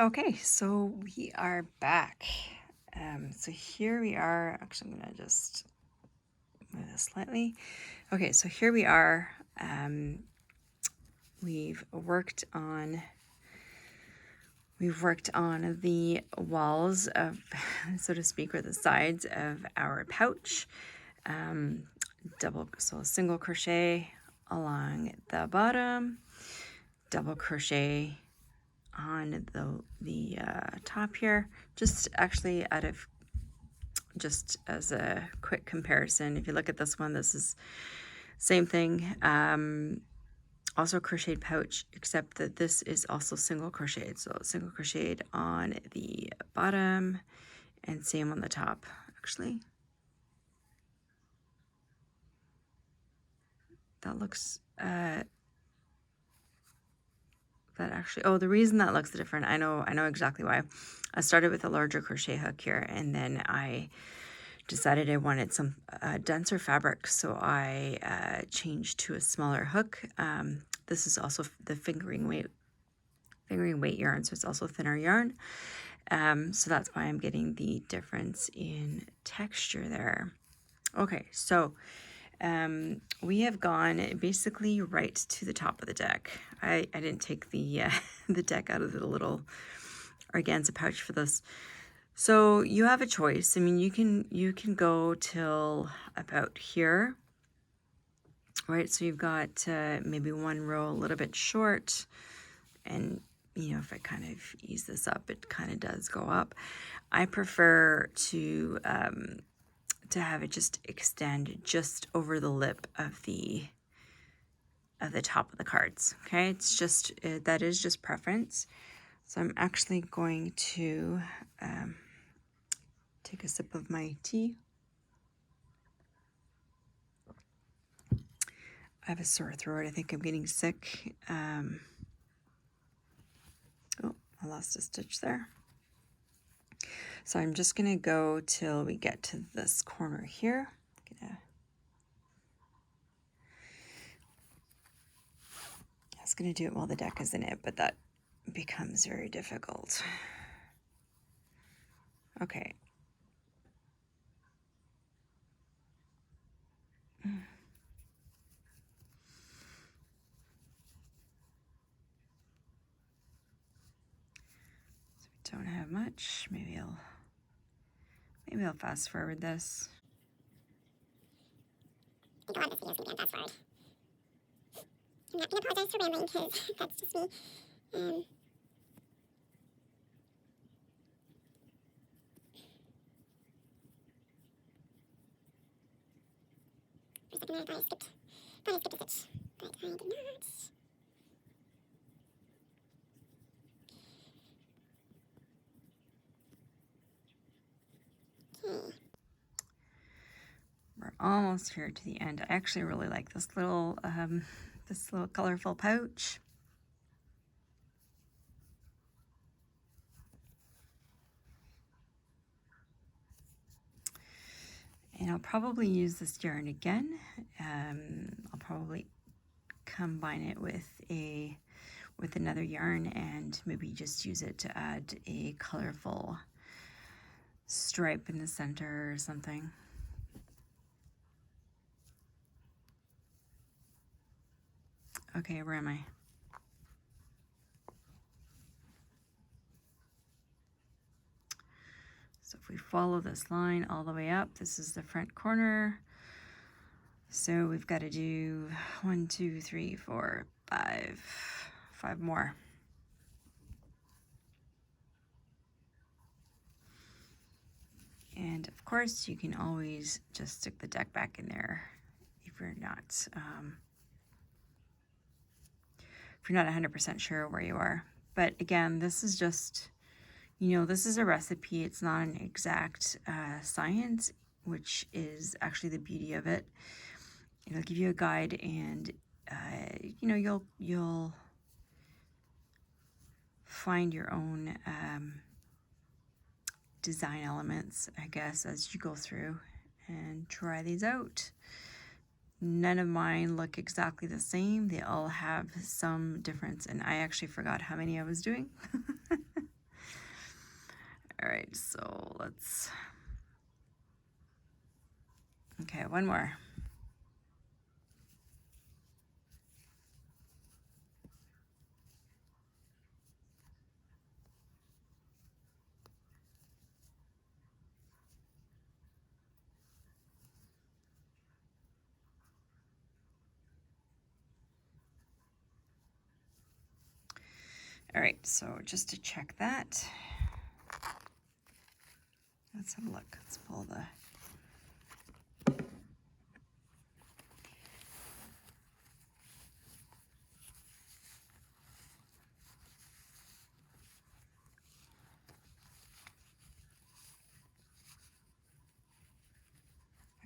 Okay, so we are back. So here we are. Actually, I'm gonna just move this slightly. Okay, so here we are. We've worked on the walls of, so to speak, or the sides of our pouch. So single crochet along the bottom, double crochet on the top here. Just actually out of just as a quick comparison, if you look at this one, this is same thing. Also crocheted pouch, except that this is also single crocheted. So single crocheted on the bottom and same on the top. Actually, that looks the reason that looks different, I know exactly why. I started with a larger crochet hook here, and then I decided I wanted some denser fabric, so I changed to a smaller hook. This is also the fingering weight yarn, so it's also thinner yarn. So that's why I'm getting the difference in texture there. Okay, so we have gone basically right to the top of the deck. I didn't take the the deck out of the little organza pouch for this. So you have a choice. I mean, you can go till about here, right? So you've got maybe one row a little bit short, and you know, if I kind of ease this up, it kind of does go up. I prefer to have it just extend just over the lip of the top of the cards. Okay, it's just that is just preference. So I'm actually going to take a sip of my tea. I have a sore throat. I think I'm getting sick. Oh, I lost a stitch there. So I'm just going to go till we get to this corner here. I was going to do it while the deck is in it, but that becomes very difficult. Okay. Don't have much. Maybe I'll fast forward this. I think a lot of this video is going to be on fast forward. I'm not going to apologize for rambling because that's just me. For a second I thought I skipped a stitch, but I did not. Okay. We're almost here to the end. I actually really like this little colorful pouch. And I'll probably use this yarn again. I'll probably combine it with another yarn and maybe just use it to add a colorful stripe in the center or something. Okay, where am I? So if we follow this line all the way up, this is the front corner. So we've got to do 1, 2, 3, 4, 5 more. And of course, you can always just stick the deck back in there if you're not 100% sure where you are. But again, this is just, you know, this is a recipe. It's not an exact science, which is actually the beauty of it. It'll give you a guide, and you know, you'll find your own design elements, I guess, as you go through and try these out. None of mine look exactly the same. They all have some difference, and I actually forgot how many I was doing. All right, so let's, okay, one more. All right, so just to check that, let's have a look. Let's pull the,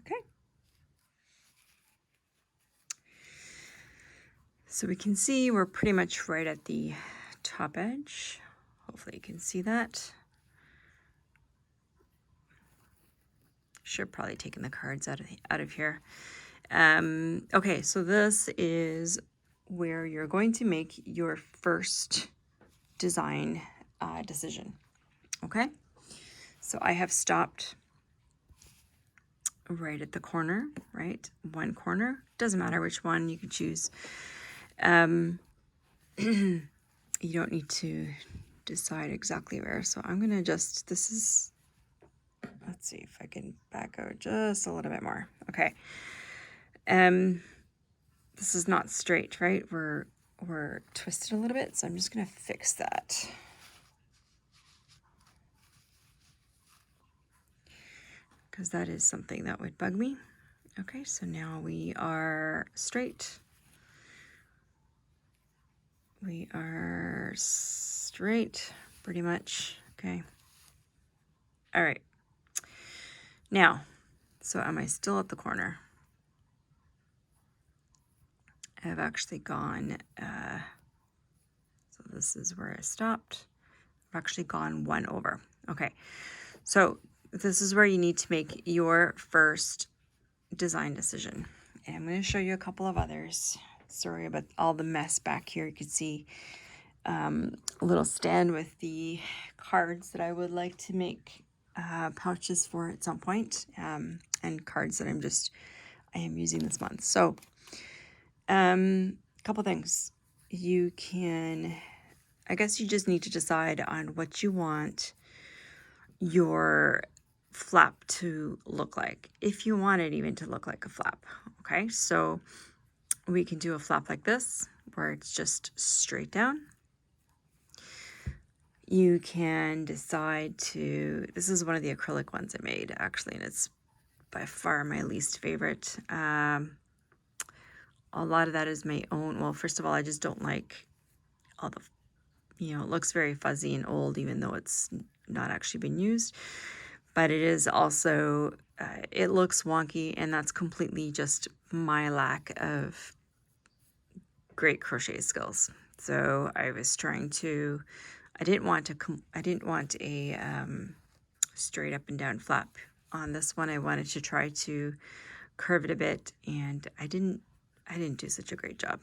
okay. So we can see we're pretty much right at the top edge. Hopefully you can see that. Should probably taken the cards out of here. Okay, so this is where you're going to make your first design decision. Okay, so I have stopped right at the corner, right? One corner, doesn't matter which one, you can choose. You don't need to decide exactly where. So I'm gonna just, this is, let's see if I can back out just a little bit more. Okay. This is not straight, right? We're twisted a little bit, so I'm just gonna fix that. Because that is something that would bug me. Okay, so now we are straight. We are straight, pretty much. Okay. All right. Now, so am I still at the corner? I've actually gone, so this is where I stopped. I've actually gone one over. Okay, so this is where you need to make your first design decision. And I'm going to show you a couple of others. Sorry about all the mess back here. You can see a little stand with the cards that I would like to make pouches for at some point, and cards that I am using this month. So couple things. You can, I guess you just need to decide on what you want your flap to look like, if you want it even to look like a flap. Okay, so we can do a flap like this where it's just straight down. You can decide to, this is one of the acrylic ones I made actually, and it's by far my least favorite. A lot of that is my own. Well, first of all, I just don't like all the, it looks very fuzzy and old, even though it's not actually been used. But it is also, it looks wonky, and that's completely just my lack of great crochet skills. So I was trying to, I didn't want a straight up and down flap on this one. I wanted to try to curve it a bit, and I didn't do such a great job.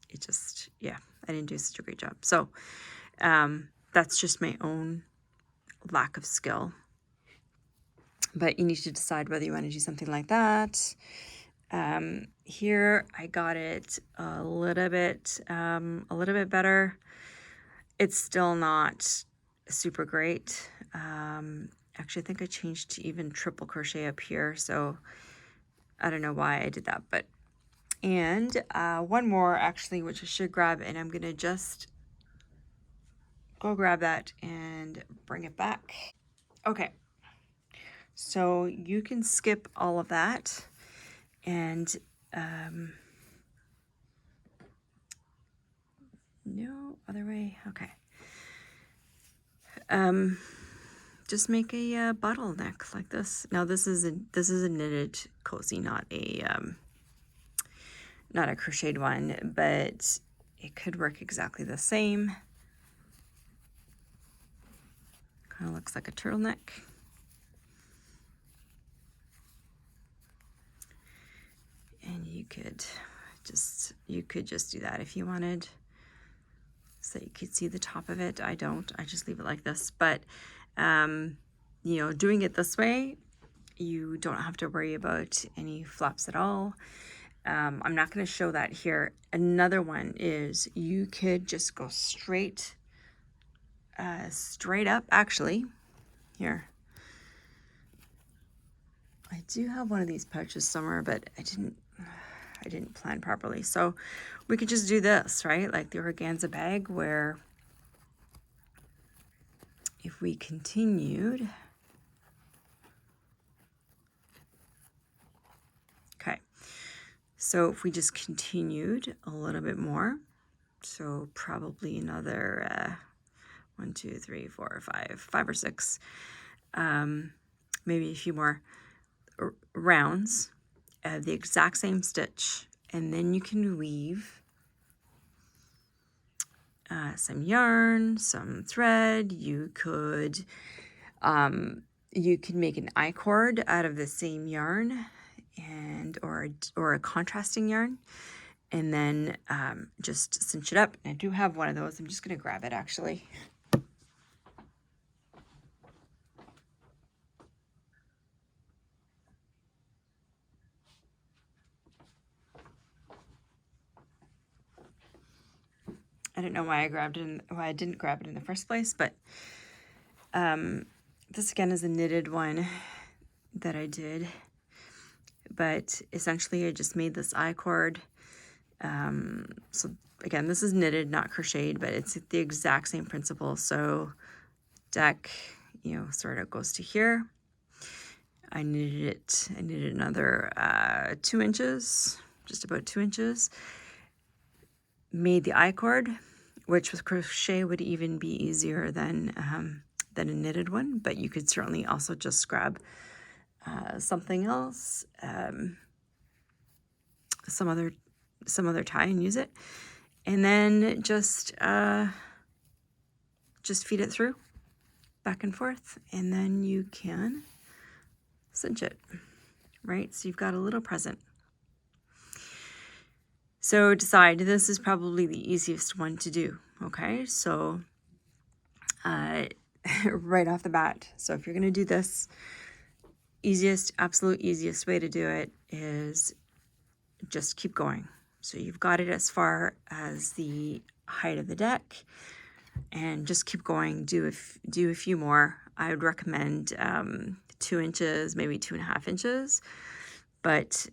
It just, yeah, I didn't do such a great job. So that's just my own lack of skill. But you need to decide whether you want to do something like that. Here I got it a little bit better. It's still not super great. Actually, I think I changed to even triple crochet up here, so I don't know why I did that, but, and one more actually, which I should grab, and I'm gonna just go grab that and bring it back. Okay, so you can skip all of that, and no other way. Okay. Just make a bottleneck like this. Now this is a knitted cozy, not a crocheted one, but it could work exactly the same. Kind of looks like a turtleneck. And you could just do that if you wanted, so you could see the top of it. I don't, I just leave it like this. But You know, doing it this way, you don't have to worry about any flaps at all. I'm not going to show that here. Another one is you could just go straight up. Actually, here, I do have one of these pouches somewhere, but I didn't plan properly. So we could just do this, right? Like the organza bag, where if we continued, okay, so if we just continued a little bit more, so probably another 1, 2, 3, 4, 5 or 6, maybe a few more rounds of the exact same stitch, and then you can weave some yarn, some thread. You could make an I-cord out of the same yarn, and or a contrasting yarn, and then just cinch it up. And I do have one of those. I'm just going to grab it actually. I don't know why I didn't grab it in the first place, but this again is a knitted one that I did. But essentially I just made this I-cord. So again, this is knitted, not crocheted, but it's the exact same principle. So deck, you know, sort of goes to here. I knitted another 2 inches, just about 2 inches. Made the I-cord, which with crochet would even be easier than a knitted one, but you could certainly also just grab something else, some other tie and use it, and then just feed it through back and forth, and then you can cinch it, right? So you've got a little present. So decide, this is probably the easiest one to do, okay? So right off the bat, so if you're going to do this, absolute easiest way to do it is just keep going. So you've got it as far as the height of the deck, and just keep going. Do a few more. I would recommend 2 inches, maybe 2.5 inches, but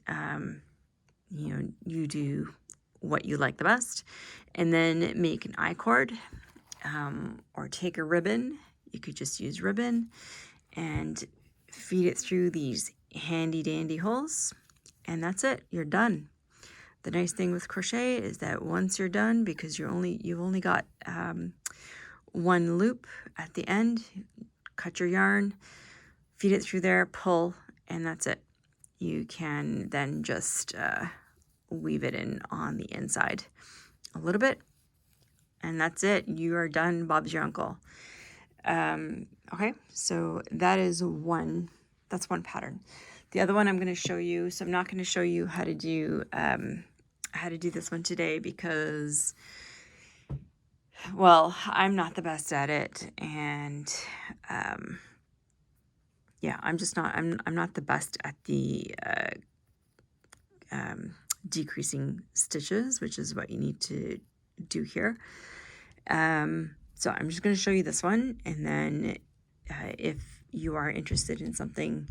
you know, you do what you like the best, and then make an I-cord, or take a ribbon. You could just use ribbon and feed it through these handy dandy holes, and that's it. You're done. The nice thing with crochet is that once you're done, because you've only got one loop at the end, cut your yarn, feed it through there, pull, and that's it. You can then just weave it in on the inside a little bit, and that's it. You are done. Bob's your uncle. Okay, so that's one pattern. The other one I'm going to show you, so I'm not going to show you how to do this one today because, well, I'm not the best at it, and yeah, I'm not the best at the decreasing stitches, which is what you need to do here. So I'm just going to show you this one, and then if you are interested in something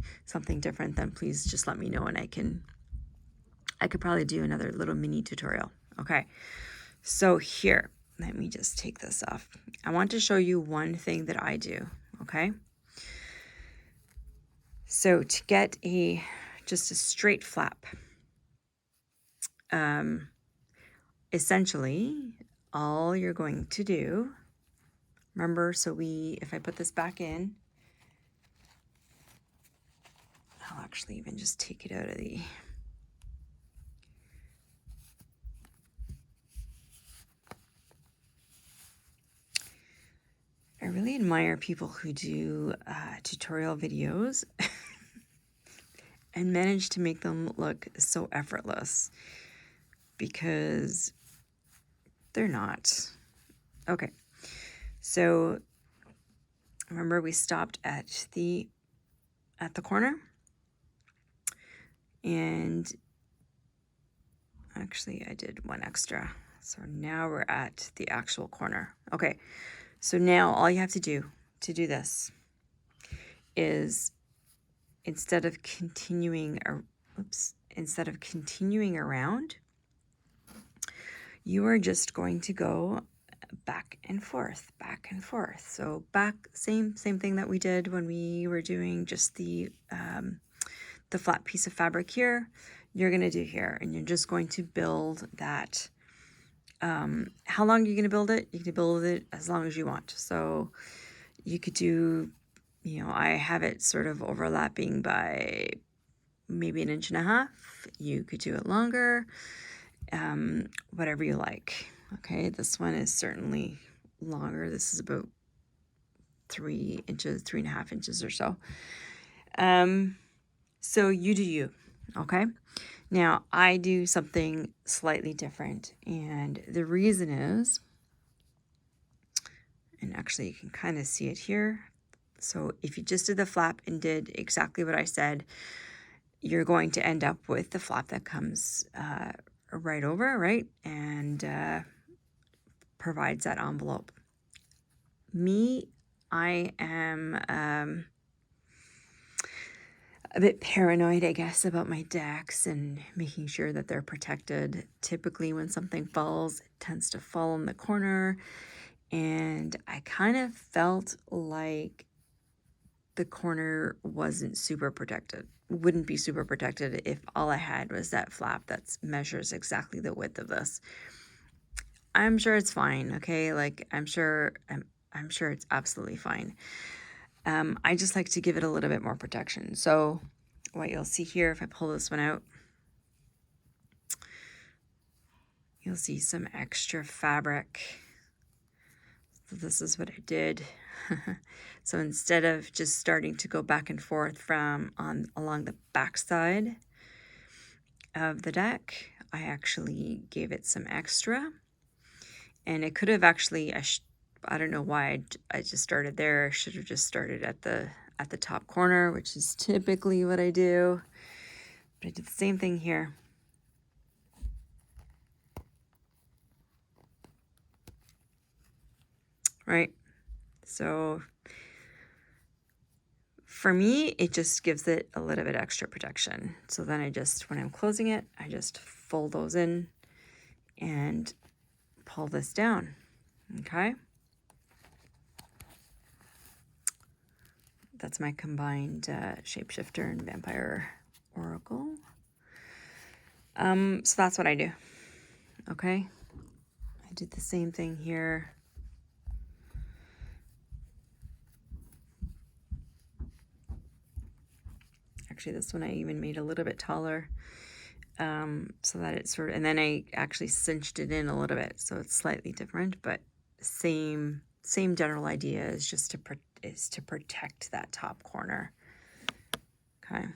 different, then please just let me know, and I could probably do another little mini tutorial. Okay, so here, let me just take this off. I want to show you one thing that I do. Okay, so to get just a straight flap, essentially all you're going to do, remember, so if I put this back in, I'll actually even just take it out of the, I really admire people who do tutorial videos and manage to make them look so effortless, because they're not. Okay, so remember we stopped at the corner, and actually I did one extra. So now we're at the actual corner. Okay, so now all you have to do this is instead of continuing around, you are just going to go back and forth. So same thing that we did when we were doing just the flat piece of fabric here, you're going to do here, and you're just going to build that. How long are you going to build it? You can build it as long as you want. So you could do, I have it sort of overlapping by maybe 1.5 inches. You could do it longer, whatever you like. Okay, this one is certainly longer. This is about 3 inches, 3.5 inches or so. So you do you, okay? Now, I do something slightly different, and the reason is, and actually you can kind of see it here. So if you just did the flap and did exactly what I said, you're going to end up with the flap that comes right over, right? And provides that envelope. Me, I am a bit paranoid, I guess, about my decks and making sure that they're protected. Typically when something falls, it tends to fall in the corner, and I kind of felt like the corner wouldn't be super protected if all I had was that flap that measures exactly the width of this. I'm sure it's fine, okay? Like I'm sure it's absolutely fine. I just like to give it a little bit more protection. So what you'll see here, if I pull this one out, you'll see some extra fabric. So this is what I did. So instead of just starting to go back and forth along the back side of the deck, I actually gave it some extra. And it could have actually, I don't know why I just started there. I should have just started at the top corner, which is typically what I do. But I did the same thing here. Right? So for me, it just gives it a little bit extra protection. So then when I'm closing it, I just fold those in and pull this down. Okay? That's my combined shapeshifter and vampire oracle. So that's what I do. Okay? I did the same thing here. Actually, this one I even made a little bit taller, so that it's and then I actually cinched it in a little bit, so it's slightly different, but same general idea is just to protect that top corner. Okay.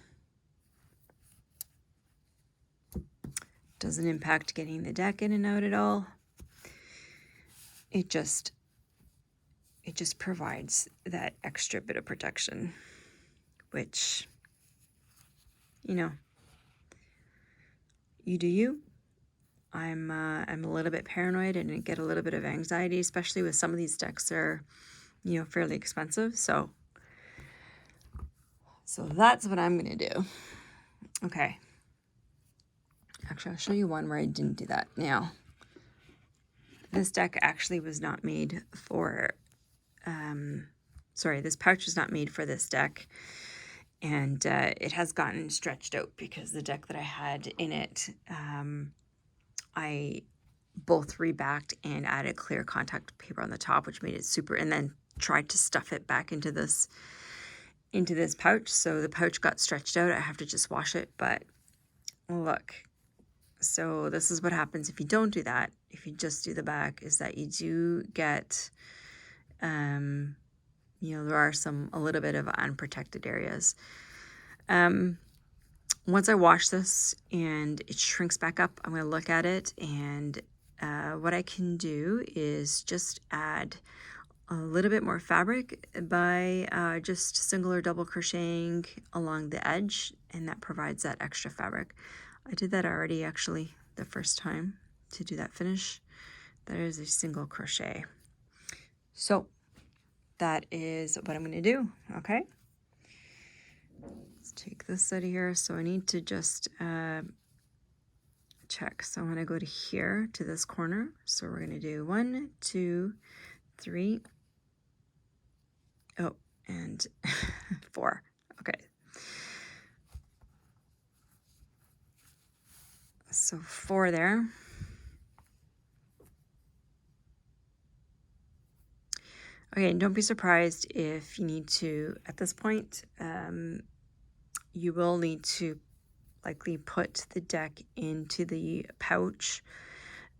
Doesn't impact getting the deck in and out at all. It just provides that extra bit of protection, which, you do you. I'm a little bit paranoid and I get a little bit of anxiety, especially with some of these decks are, fairly expensive. So that's what I'm going to do. Okay. Actually, I'll show you one where I didn't do that. Now, this deck actually was not made for, this pouch was not made for this deck. And it has gotten stretched out because the deck that I had in it, I both rebacked and added clear contact paper on the top, which made it super, and then tried to stuff it back into this pouch. So the pouch got stretched out. I have to just wash it, but look. So this is what happens if you don't do that. If you just do the back, is that you do get, there are a little bit of unprotected areas. Once I wash this and it shrinks back up, I'm going to look at it, and what I can do is just add a little bit more fabric by just single or double crocheting along the edge, and that provides that extra fabric. I did that already actually the first time to do that finish. That is a single crochet. So that is what I'm going to do. Okay, let's take this out of here. So I need to just check. So I'm going to go to here to this corner. So we're going to do 1, 2, 3. Oh, and 4. Okay. So 4 there. Okay, and don't be surprised if you need to, at this point, you will need to likely put the deck into the pouch,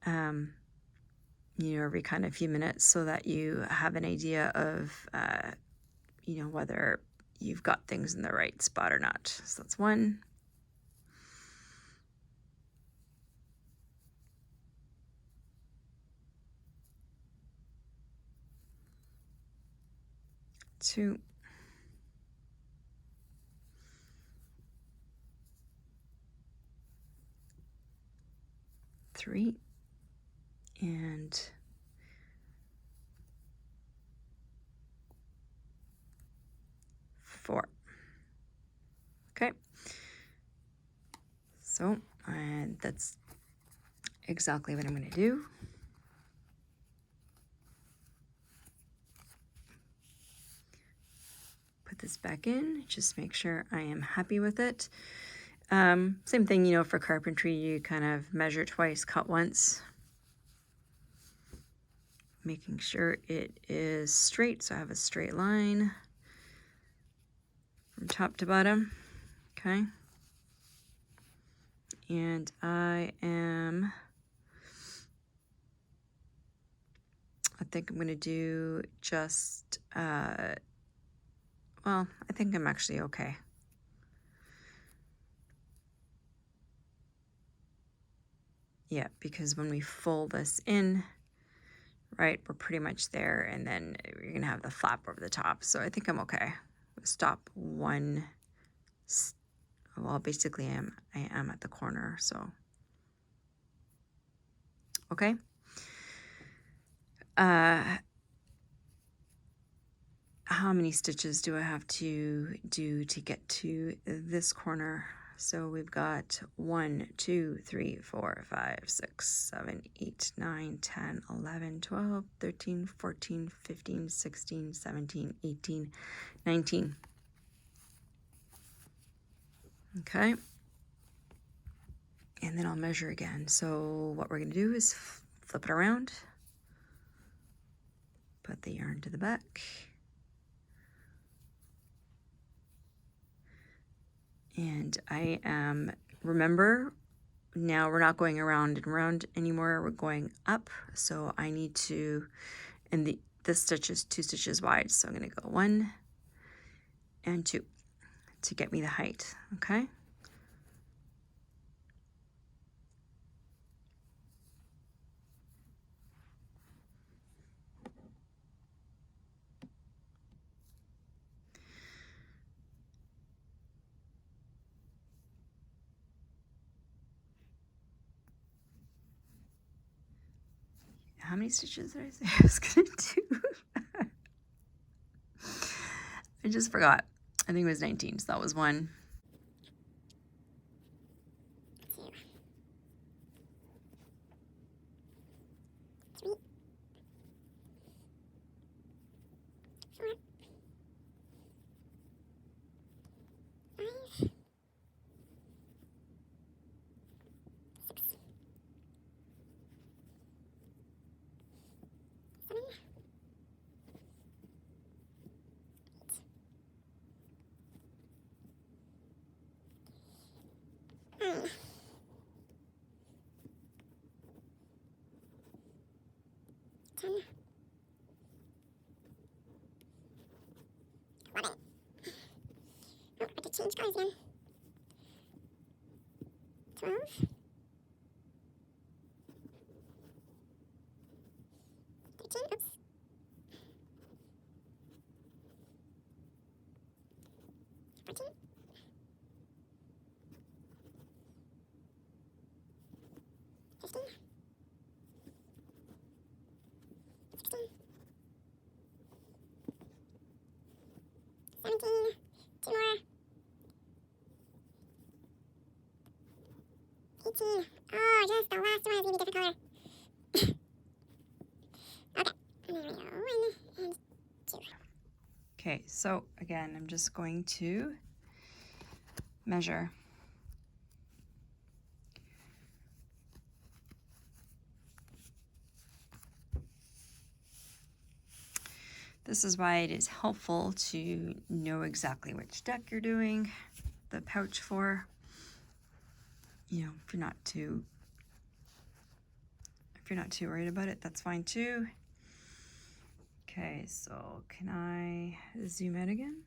every kind of few minutes so that you have an idea of, whether you've got things in the right spot or not. So that's 1. 2. 3. And 4. Okay. So, and that's exactly what I'm going to do. Put this back in, just make sure I am happy with it. Same thing, for carpentry, you kind of measure twice, cut once. Making sure it is straight, so I have a straight line from top to bottom. Okay. And I think I'm going to do just, I think I'm actually okay. Yeah, because when we fold this in, right, we're pretty much there, and then you're going to have the flap over the top. So I think I'm okay. Stop one. Well, basically I am at the corner, so. Okay. How many stitches do I have to do to get to this corner? So we've got 1, 2, 3, 4, 5, 6, 7, 8, 9, 10, 11, 12, 13, 14, 15, 16, 17, 18, 19. Okay. And then I'll measure again. So what we're going to do is flip it around, put the yarn to the back, and I am, remember, now we're not going around and around anymore, we're going up. So I need to, and this stitch is 2 stitches wide, so I'm going to go 1 and 2 to get me the height. Okay. How many stitches did I say I was going to do? I just forgot. I think it was 19, so that was 1. 2. 3. 4. 5. 6. 7. 8. 9. 10. 11. Oh, I could change colors again. 12. 13. Oops. 17. Oh, just the last one is going to be different color. Okay. And then we go 1 and 2. Okay, so again, I'm just going to measure. This is why it is helpful to know exactly which deck you're doing the pouch for. You know, if you're not too worried about it, that's fine too. Okay, so can I zoom in again?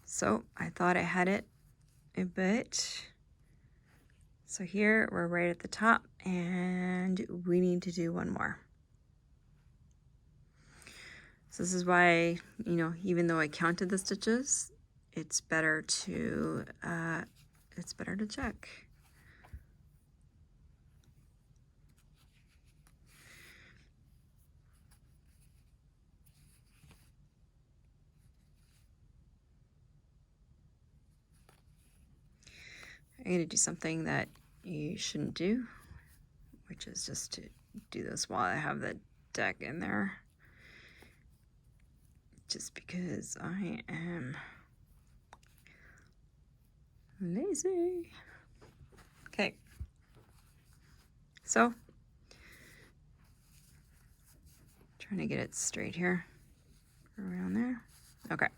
So I thought I had it a bit. So here we're right at the top and we need to do one more. So this is why, you know, even though I counted the stitches, it's better to check. I'm going to do something that you shouldn't do, which is just to do this while I have the deck in there. Just because I am lazy. Okay. So, trying to get it straight here. Around there. Okay.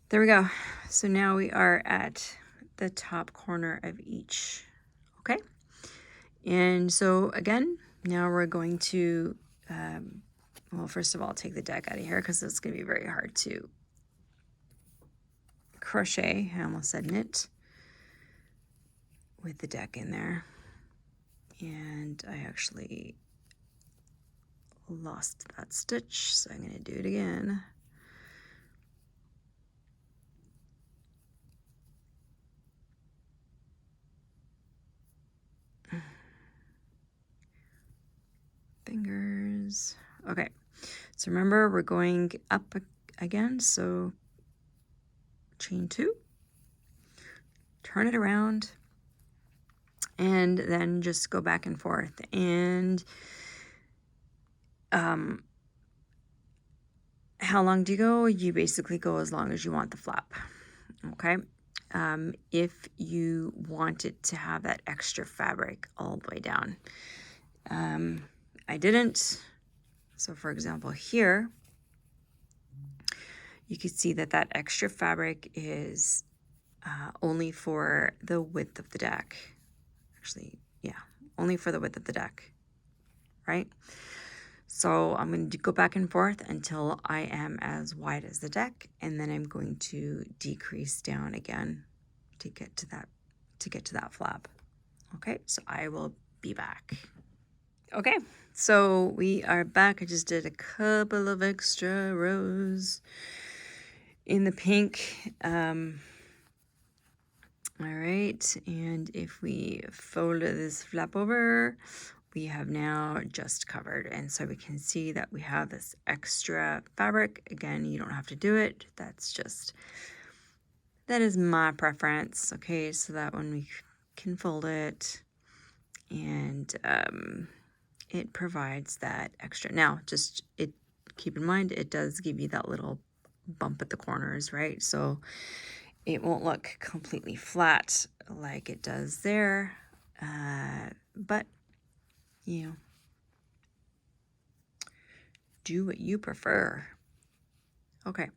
There we go. So now we are at the top corner of each. Okay. And so again, now we're going to, well, first of all, take the deck out of here because it's going to be very hard to crochet. I almost said knit with the deck in there. And I actually lost that stitch, so I'm going to do it again. Fingers. Okay, so remember we're going up again, so chain 2, turn it around, and then just go back and forth. And how long do you go? You basically go as long as you want the flap. Okay. If you want it to have that extra fabric all the way down. I didn't. So for example, here, you can see that that extra fabric is only for the width of the deck. Actually, yeah, only for the width of the deck, right? So I'm going to go back and forth until I am as wide as the deck, and then I'm going to decrease down again to get to that flap. Okay, so I will be back. Okay, so we are back. I just did a couple of extra rows in the pink. All right, and if we fold this flap over, we have now just covered. And so we can see that we have this extra fabric. Again, you don't have to do it. That is my preference. Okay, so that when we can fold it, and it provides that extra. Now, keep in mind, it does give you that little bump at the corners, right? So it won't look completely flat like it does there, but you know, do what you prefer. Okay,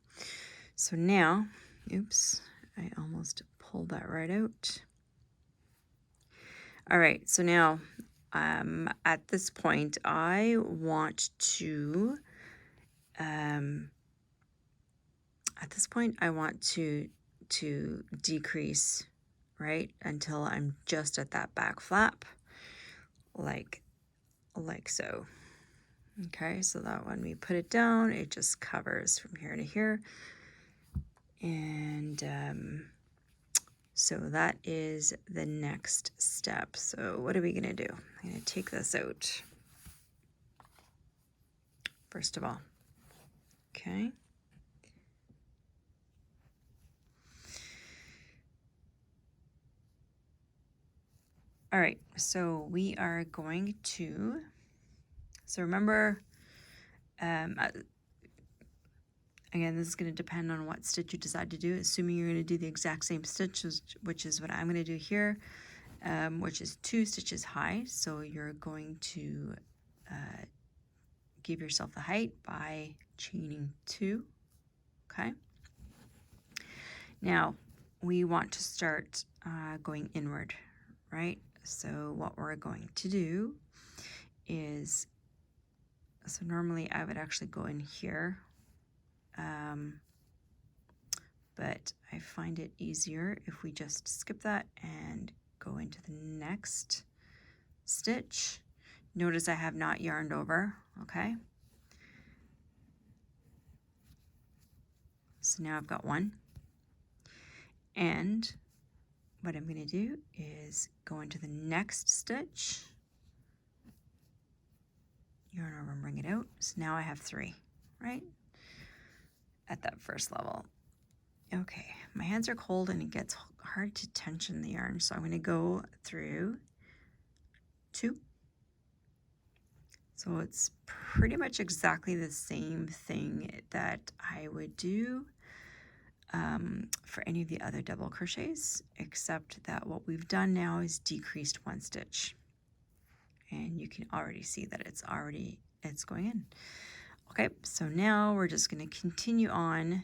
so now, oops, I almost pulled that right out. All right, so now at this point, I want to decrease, right, until I'm just at that back flap, like so. Okay, so that when we put it down, it just covers from here to here. And so that is the next step. So what are we gonna do? I'm gonna take this out first of all. Okay. All right, so we are going to, so remember, again, this is going to depend on what stitch you decide to do, assuming you're going to do the exact same stitch, which is what I'm going to do here, which is 2 stitches high. So you're going to give yourself the height by chaining 2, okay? Now, we want to start going inward, right? So what we're going to do is, so normally I would actually go in here, but I find it easier if we just skip that and go into the next stitch. Notice I have not yarned over, okay? So now I've got 1. And what I'm going to do is go into the next stitch, yarn over and bring it out. So now I have 3, right? At that first level. Okay, my hands are cold and it gets hard to tension the yarn, so I'm going to go through 2. So it's pretty much exactly the same thing that I would do for any of the other double crochets, except that what we've done now is decreased 1 stitch. And you can already see that it's going in. Okay, so now we're just going to continue on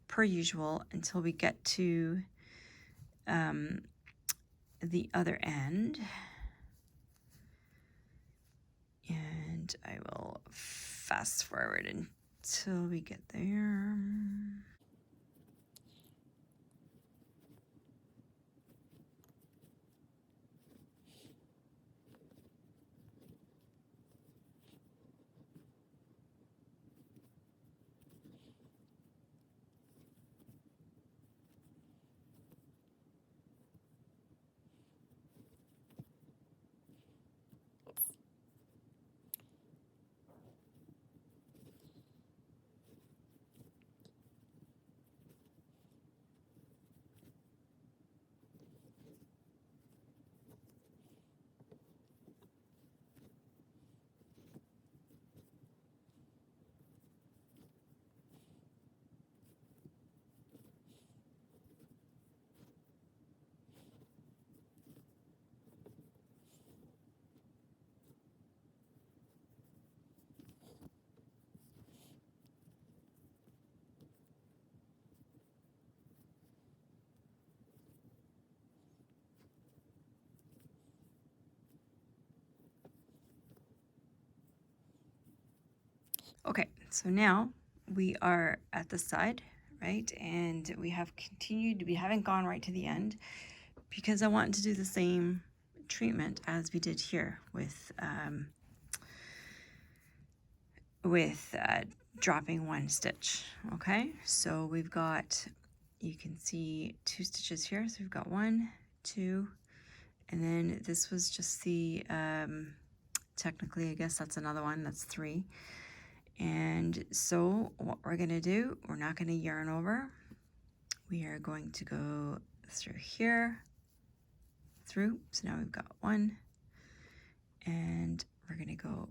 per usual until we get to the other end. And I will fast forward until we get there. Okay, so now we are at the side, right? And we haven't gone right to the end because I want to do the same treatment as we did here with dropping 1 stitch. Okay, so we've got, you can see 2 stitches here. So we've got 1, 2, and then this was just the, technically, I guess that's another one, that's 3. And so what we're going to do, we're not going to yarn over. We are going to go through here, through. So now we've got 1, and we're going to go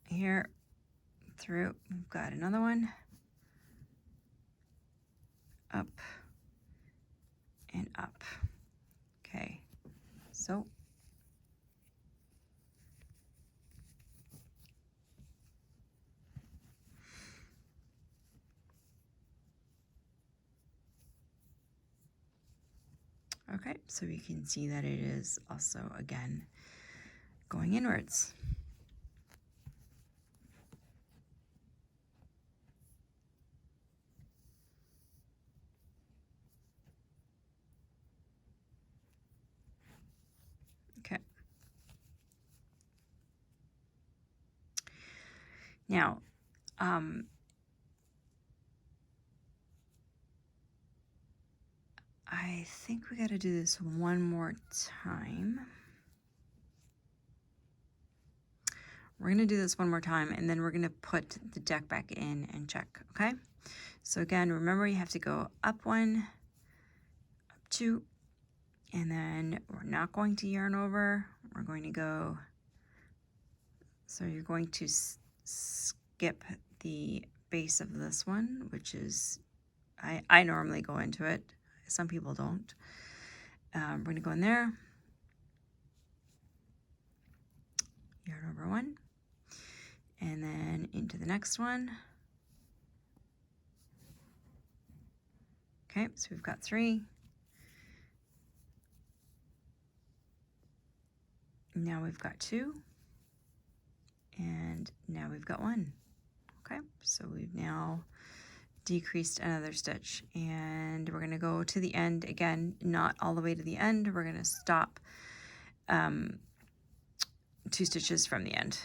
here, through. We've got another one, up, and up. Okay, so okay, so we can see that it is also, again, going inwards. Okay. Now, I think we got to do this one more time. We're going to do this one more time, and then we're going to put the deck back in and check, okay? So again, remember you have to go up 1, up 2, and then we're not going to yarn over. We're going to go, so you're going to skip the base of this one, which is, I normally go into it. Some people don't. We're going to go in there, yarn over 1, and then into the next one. Okay, so we've got 3. Now we've got 2, and now we've got 1. Okay, so we've now decreased another stitch, and we're going to go to the end again, not all the way to the end. We're going to stop 2 stitches from the end.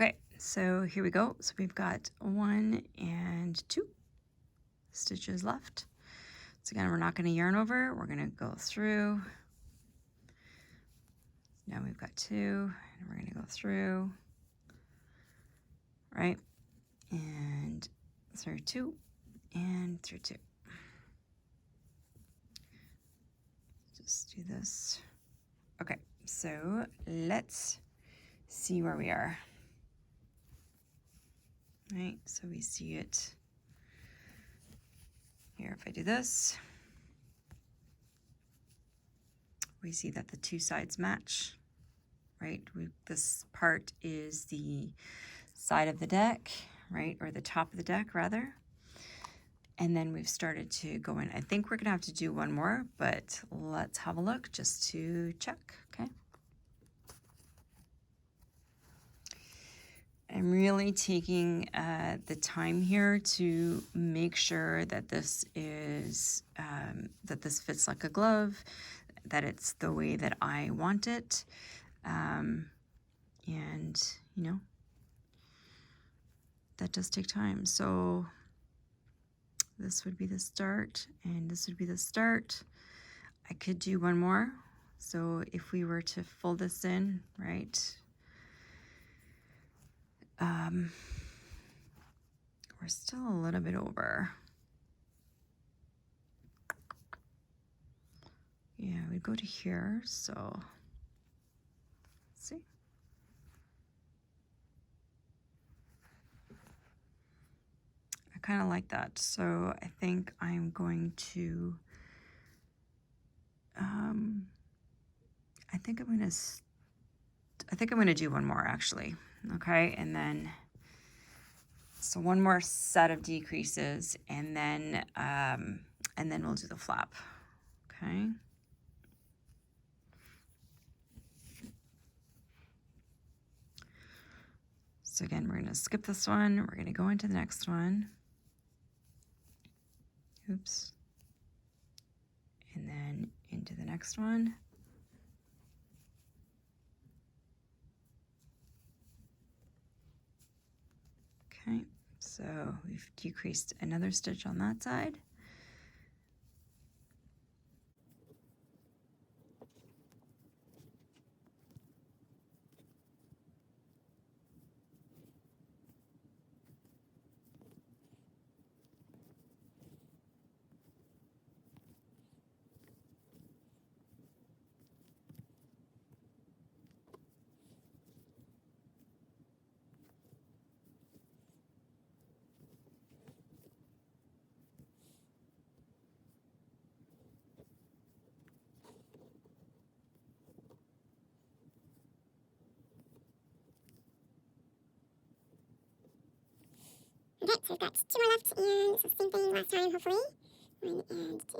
Okay, so here we go. So we've got 1 and 2 stitches left. So again, we're not going to yarn over. We're going to go through. Now we've got 2, and we're going to go through, right? And through 2, and through 2. Just do this. Okay, so let's see where we are. Right, so we see it here. If I do this, we see that the 2 sides match, right? This part is the side of the deck, right? Or the top of the deck, rather. And then we've started to go in. I think we're going to have to do one more, but let's have a look just to check, okay? I'm really taking the time here to make sure that this is, that this fits like a glove, that it's the way that I want it. And, you know, that does take time. So this would be the start, and this would be the start. I could do one more. So if we were to fold this in, right, we're still a little bit over. Yeah, we go to here, so let's see. I kind of like that, so I think I'm going to, I think I'm gonna do one more actually, okay, and then, so one more set of decreases, and then we'll do the flap, okay. So again, we're gonna skip this one. We're gonna go into the next one. Oops. And then into the next one. Okay, so we've decreased another stitch on that side. Okay, so we've got 2 more left, and it's the same thing last time, hopefully. 1 and 2.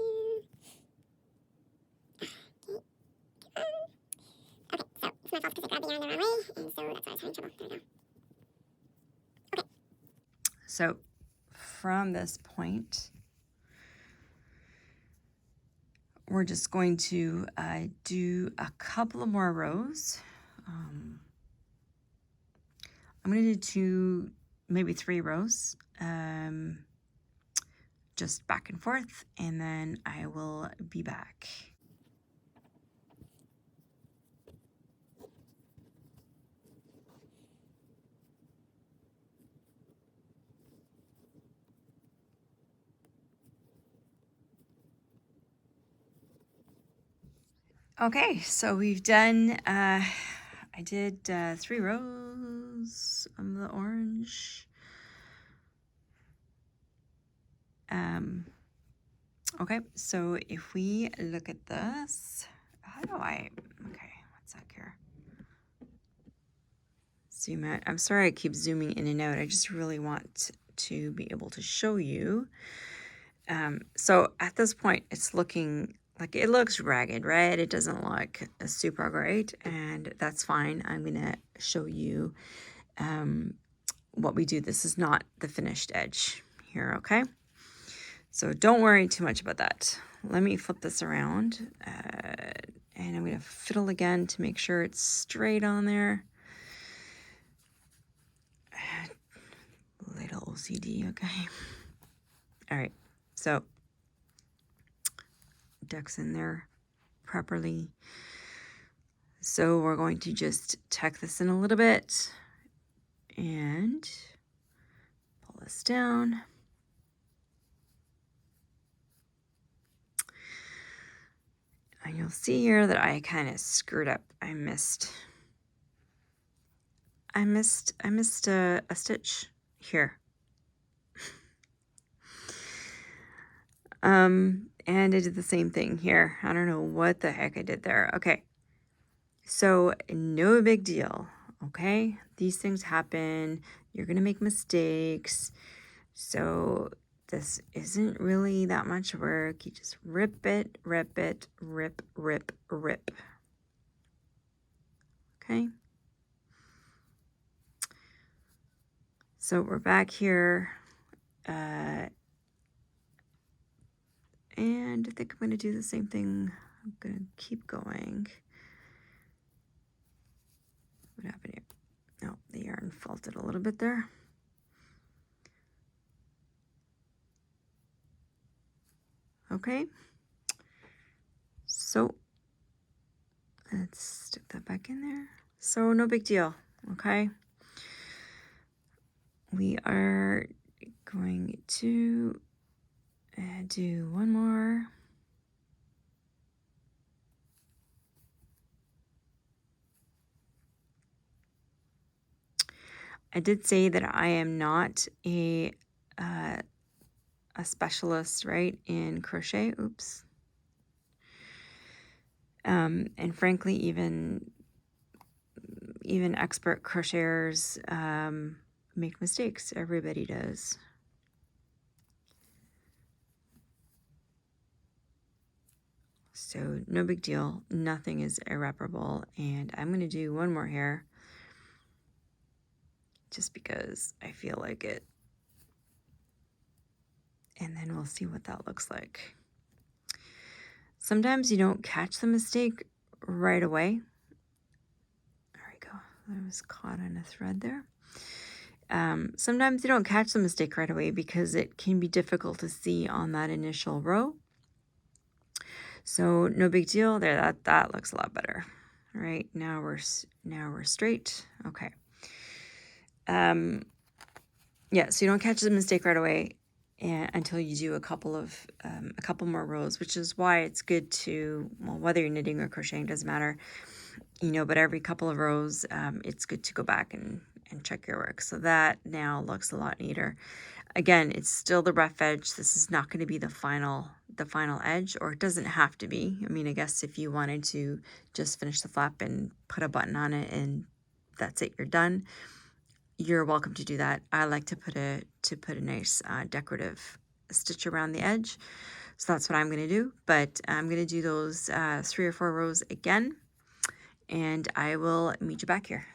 Okay, okay, so it's my fault because I grabbed the yarn the wrong way, and so that's why I was having trouble. There we go. Okay. So from this point, we're just going to do a couple of more rows. I'm going to do 2, maybe 3 rows, just back and forth, and then I will be back. Okay, so we've done, I did 3 rows of the orange. Okay, so if we look at this, okay, what's that here? Zoom out. I'm sorry I keep zooming in and out. I just really want to be able to show you. So at this point, it's looking like it looks ragged, right? It doesn't look super great, and that's fine. I'm gonna show you what we do. This is not the finished edge here, okay? So don't worry too much about that. Let me flip this around, and I'm gonna fiddle again to make sure it's straight on there. Little OCD, okay? All right, so ducks in there properly. So we're going to just tuck this in a little bit and pull this down. And you'll see here that I kind of screwed up. I missed a stitch here. And I did the same thing here. I don't know what the heck I did there. Okay. So no big deal. Okay. These things happen. You're going to make mistakes. So this isn't really that much work. You just rip it, rip, rip. Okay. So we're back here. And I think I'm going to do the same thing. I'm going to keep going. What happened here? Oh, the yarn faulted a little bit there. Okay. So let's stick that back in there. So no big deal. Okay. We are going to do one more. I did say that I am not a specialist, right, in crochet. Oops. And frankly, even expert crocheters make mistakes. Everybody does. So no big deal. Nothing is irreparable. And I'm going to do one more here just because I feel like it. And then we'll see what that looks like. Sometimes you don't catch the mistake right away. There we go. I was caught on a thread there. Sometimes you don't catch the mistake right away because it can be difficult to see on that initial row. So no big deal there. That looks a lot better. All right, now we're straight. Okay. Yeah, so you don't catch the mistake right away until you do a couple more rows, which is why it's good to, well, whether you're knitting or crocheting, doesn't matter, but every couple of rows, it's good to go back and check your work. So that now looks a lot neater. Again, it's still the rough edge. This is not going to be the final edge, or it doesn't have to be. I mean, I guess if you wanted to just finish the flap and put a button on it and that's it, you're done. you're welcome to do that. I like to put a nice decorative stitch around the edge. So that's what I'm going to do. But I'm going to do those 3 or 4 rows again, and I will meet you back here.